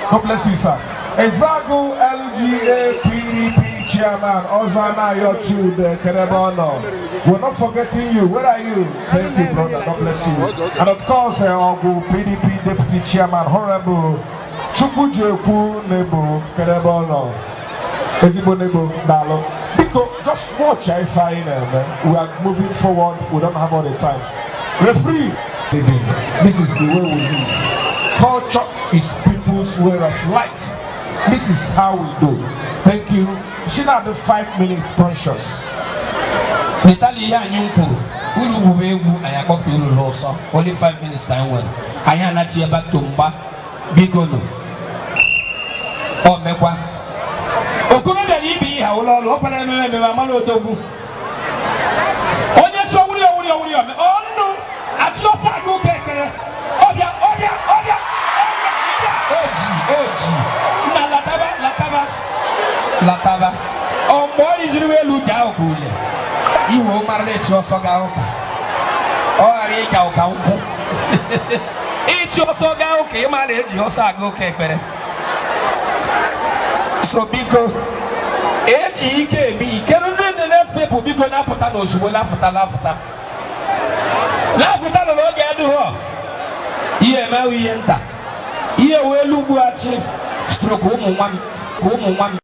God bless you, sir. Ezagu LGA PDP chairman, Ozana Yochude Kerebano. We're not forgetting you. Where are you? Thank you, brother. God bless you. And of course, Ogu PDP deputy chairman, Honorable Chukwujeku Nebo Kerebano. Ezibo Nebo Dalo. Because just watch I find we are moving forward. We don't have all the time. Referee, this is the way we live. Culture is people's way of life. This is how we do. Thank you. She not the 5 minutes conscious. Only 5 minutes time when I am not here back to Mba Bigono. Oh, Mekwa. Okuna de Ibi, how long open and Mamano Dogu. Oh, yes, oh no, at so far go back. Oh, yeah. Lataba. Oh, boy is really look out. You will marry your soga. Oh, I ain't out. It's your soga, okay, marriage, your sago, okay. So, because ATKB cannot do the next people because now put those who will laugh at. Laugh at the Lord, get her. Here, now we enter. Here, we look at Achi. Stroke home one.